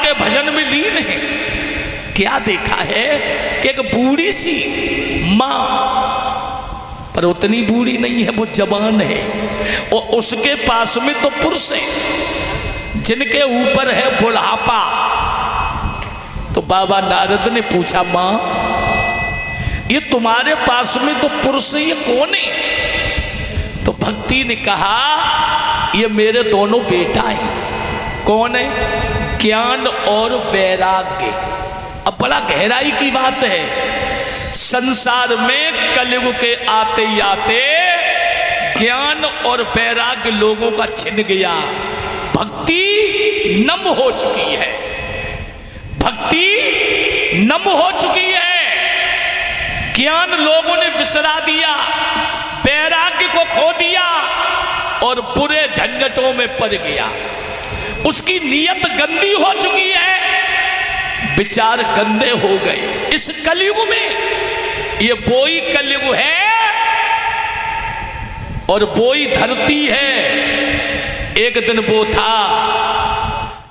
के भजन में लीन है। क्या देखा है कि एक बूढ़ी सी माँ, पर उतनी बूढ़ी नहीं है, वो जवान है, और उसके पास में तो पुरुष है जिनके ऊपर है बुढ़ापा। तो बाबा नारद ने पूछा, माँ ये तुम्हारे पास में तो पुरुष है, ये कौन है? तो भक्ति ने कहा, ये मेरे दोनों बेटा हैं। कौन है? ज्ञान और वैराग्य। अब बड़ा गहराई की बात है, संसार में कलयुग के आते ही आते ज्ञान और वैराग्य लोगों का छिन गया। भक्ति नम हो चुकी है, भक्ति नम हो चुकी है। ज्ञान लोगों ने बिसरा दिया, वैराग्य को खो दिया और बुरे झंझटों में पड़ गया। उसकी नीयत गंदी हो चुकी है, विचार गंदे हो गए। इस कलयुग में ये बोई कलयुग है और बोई धरती है। एक दिन वो था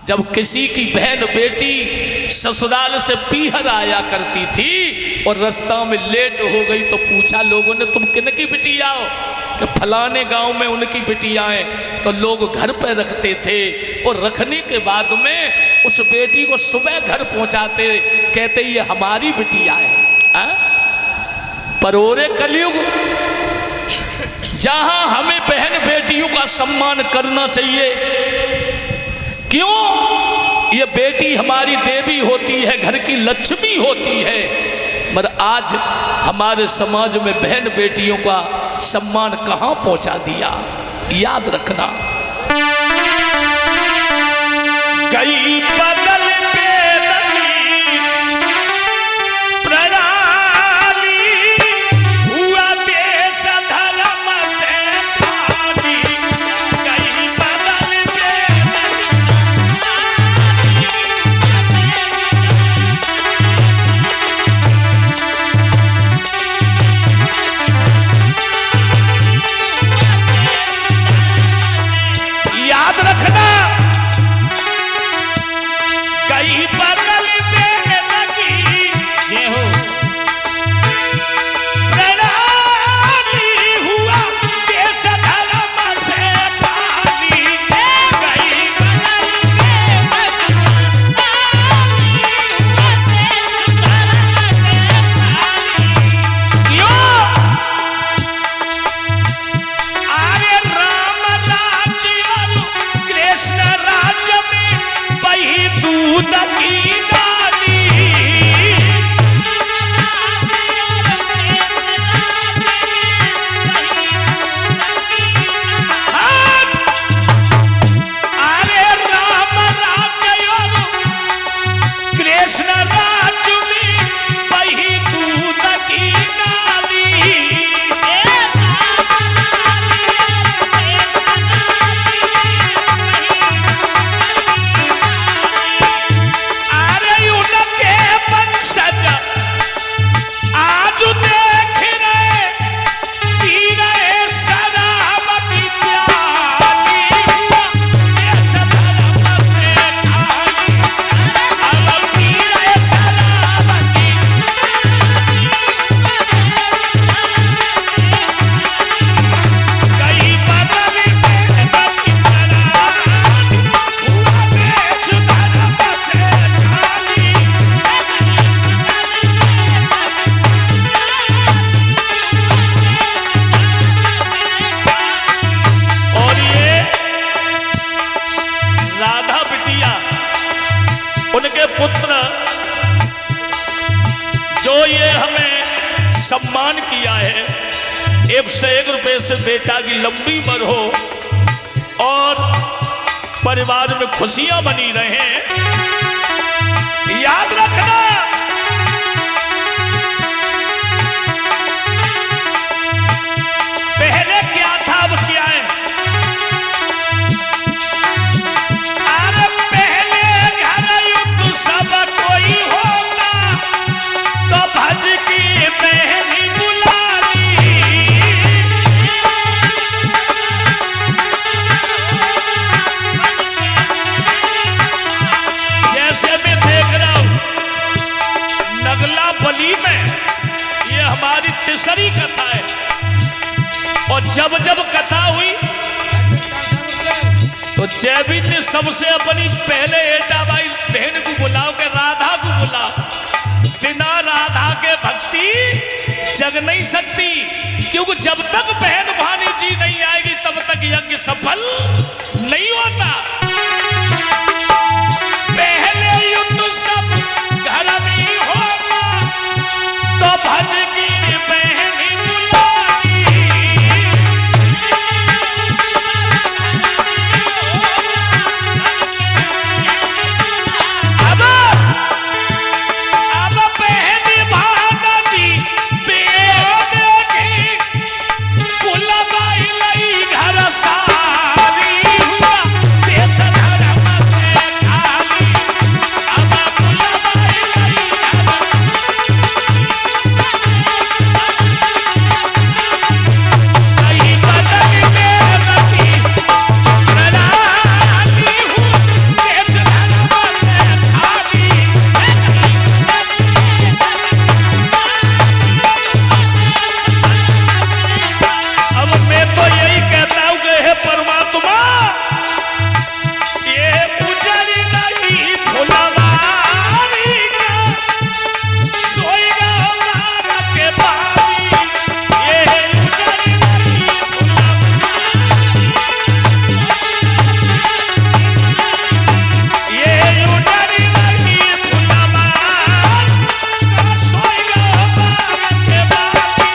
जब किसी की बहन बेटी ससुराल से पीहर आया करती थी और रास्ता में लेट हो गई, तो पूछा लोगों ने, तुम किनकी बिटिया हो? कि फलाने गांव में उनकी बिटिया हैं। तो लोग घर पर रखते थे और रखने के बाद में उस बेटी को सुबह घर पहुंचाते, कहते ये हमारी बिटिया है। परोरे कलयुग, जहां हमें बहन बेटियों का सम्मान करना चाहिए। क्यों? ये बेटी हमारी देवी होती है, घर की लक्ष्मी होती है। मगर आज हमारे समाज में बहन बेटियों का सम्मान कहां पहुंचा दिया। याद रखना, कई बदल सम्मान किया है, 101 रुपए से बेटा की लंबी उम्र हो और परिवार में खुशियां बनी रहे। याद रखना, पहले क्या था अब क्या है। अरे पहले घर युद्ध सब कोई होता तो भज की बहनी बुला ली। जैसे तीसरी कथा है। और जब जब कथा हुई तो जयवीर ने सबसे अपनी पहले एटाबाई बहन को बुलाओ के राधा को बुलाओ। बिना राधा के भक्ति जग नहीं सकती, क्योंकि जब तक बहन भानी जी नहीं आएगी तब तक यज्ञ सफल नहीं होता। पहले युद्ध सब घर में होगा तो भज की बहन बुलानी। अब बहन भाना जी बेदेगी बुलवाई लई घर सारी हुआ देश धर्म से खाली। अब बुलवाई लई कई बदल के रखी प्रणाली हूँ देश धर्म से खाली। अब मैं तो यही कहता हूँ कि हे परमात्मा, ये उजड़ी नहीं फुलवारी का सोएगा हमारा के बारी। ये उजड़ी नहीं ये उजड़ी नहीं फुलवारी का सोएगा हमारा के बारी।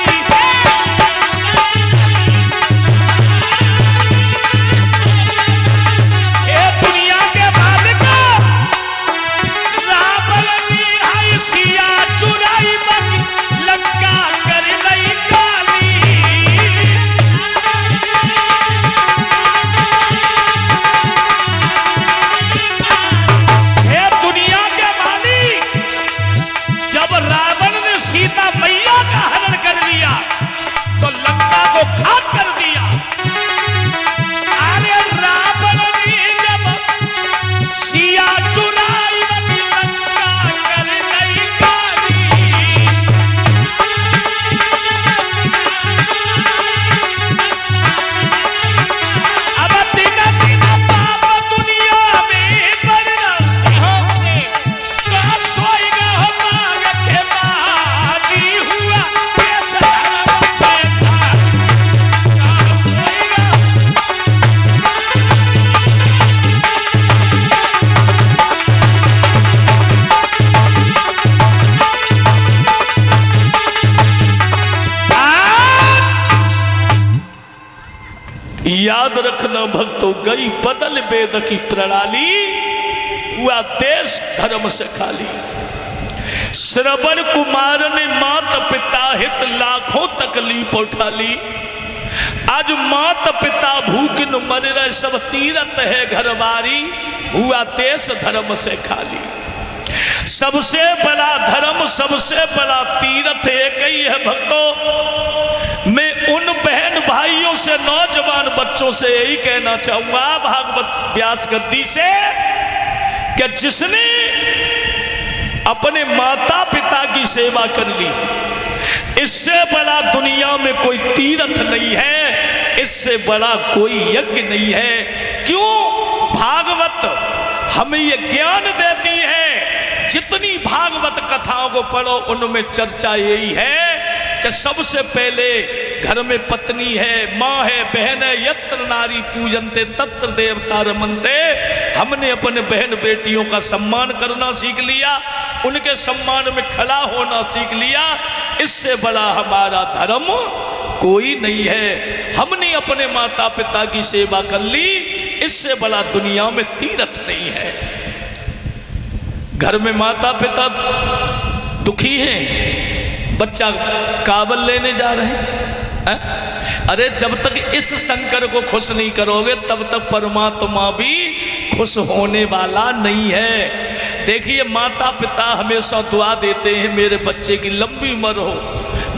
ये दुनिया के मालिक रावण ने आई सिया चुराई बाकी लंका कर लई काली। हे दुनिया के मालिक, जब रावण ने सीता मैया का हरण कर लिया तो लंका को खाक कर दिया। अरे रावण ने जब सिया चुराई बाकी लंका कर लई काली। अब दिन दिन पाप दुनिया में बढ़ना का सोएगा हमारे के बाली हुआ देश धर्म से खाली। का सोएगा याद रखना भक्तों, गई बदल वेद की प्रणाली हुआ देश धर्म से खाली। श्रवण कुमार ने माता पिता हित लाखों तकलीफ उठा ली। आज माता पिता भूख न मर रहे सब तीरथ है घरवारी हुआ देश धर्म से खाली। सबसे बड़ा धर्म सबसे बड़ा तीरथ एक ही है भक्तों। मैं उन बहन भाइयों से नौजवान बच्चों से यही कहना चाहूंगा भागवत व्यास गद्दी से कि जिसने अपने माता पिता की सेवा कर ली, इससे बड़ा दुनिया में कोई तीर्थ नहीं है, इससे बड़ा कोई यज्ञ नहीं है। क्यों? भागवत हमें ये ज्ञान देती है। जितनी भागवत कथाओं को पढ़ो उनमें चर्चा यही है कि सबसे पहले घर में पत्नी है, माँ है, बहन है, यत्र नारी पूजनते तत्र देवता रमनते। हमने अपने बहन बेटियों का सम्मान करना सीख लिया, उनके सम्मान में खड़ा होना सीख लिया। इससे बड़ा हमारा धर्म कोई नहीं है। हमने अपने माता पिता की सेवा कर ली, इससे बड़ा दुनिया में तीर्थ नहीं है। घर में माता पिता दुखी हैं, बच्चा काबल लेने जा रहे हैं। अरे जब तक इस शंकर को खुश नहीं करोगे तब तक परमात्मा भी खुश होने वाला नहीं है। देखिए माता पिता हमेशा दुआ देते हैं मेरे बच्चे की लंबी उम्र हो।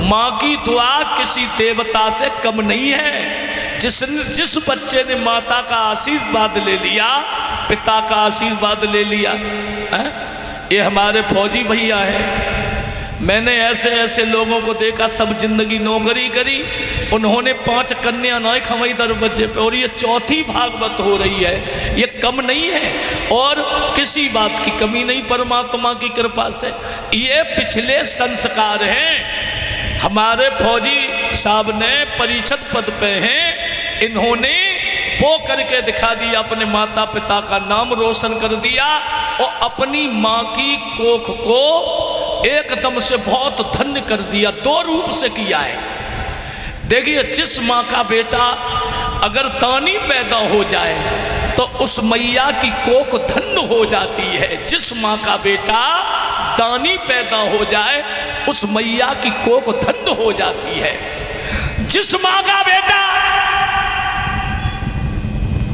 माँ की दुआ किसी देवता से कम नहीं है। जिस बच्चे ने माता का आशीर्वाद ले लिया, पिता का आशीर्वाद ले लिया, ये हमारे फौजी भैया हैं, मैंने ऐसे ऐसे लोगों को देखा, सब जिंदगी नौकरी करी, उन्होंने 5 कन्या नए खमई दरवाजे पे, और ये चौथी भागवत हो रही है। ये कम नहीं है और किसी बात की कमी नहीं, परमात्मा की कृपा से। ये पिछले संस्कार हैं। हमारे फौजी साहब ने परिषद पद पे हैं, इन्होंने वो करके दिखा दिया, अपने माता पिता का नाम रोशन कर दिया और अपनी माँ की कोख को एकदम से बहुत धन्य कर दिया। 2 रूप से किया है। देखिए, जिस माँ का बेटा अगर दानी पैदा हो जाए तो उस मैया की कोख धन्य हो जाती है। जिस माँ का बेटा दानी पैदा हो जाए उस मैया की कोख धन्य हो जाती है। जिस माँ का बेटा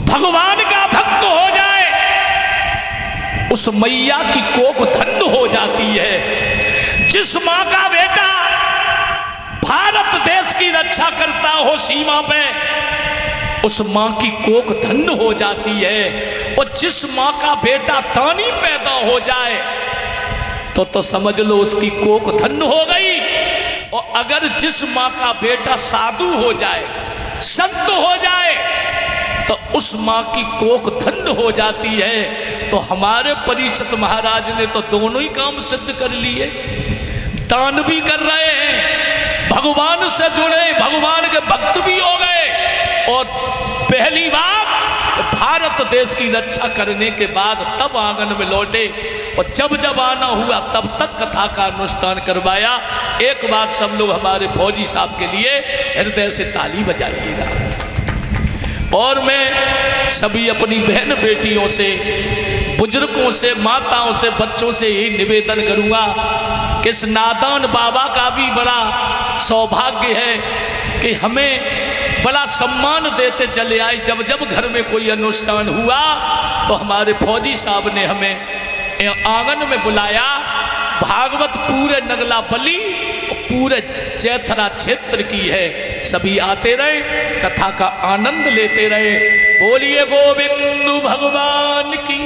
भगवान का भक्त हो जाए उस मैया की कोख धन्य हो जाती है। जिस माँ का बेटा भारत देश की रक्षा करता हो सीमा पे, उस माँ की कोख धन्य हो जाती है। और जिस माँ का बेटा दानी पैदा हो जाए तो समझ लो उसकी कोख धन्य हो गई। और अगर जिस माँ का बेटा साधु हो जाए, संत हो जाए, तो उस माँ की कोख धन्य हो जाती है। तो हमारे परीक्षित महाराज ने तो दोनों ही काम सिद्ध कर लिए। दान भी कर रहे हैं, भगवान से जुड़े, भगवान के भक्त भी हो गए। और पहली बात, भारत देश की रक्षा करने के बाद तब आंगन में लौटे और जब जब आना हुआ तब तक कथा का अनुष्ठान करवाया। एक बार सब लोग हमारे फौजी साहब के लिए हृदय से ताली बजाइएगा। और मैं सभी अपनी बहन बेटियों से, बुजुर्गों से, माताओं से, बच्चों से यही निवेदन करूंगा कि इस नादान बाबा का भी बड़ा सौभाग्य है कि हमें बड़ा सम्मान देते चले आए। जब जब घर में कोई अनुष्ठान हुआ तो हमारे फौजी साहब ने हमें आंगन में बुलाया। भागवत पूरे नगला बली, पूरे चैथरा क्षेत्र की है। सभी आते रहे, कथा का आनंद लेते रहे। बोलिए गोविंद भगवान की।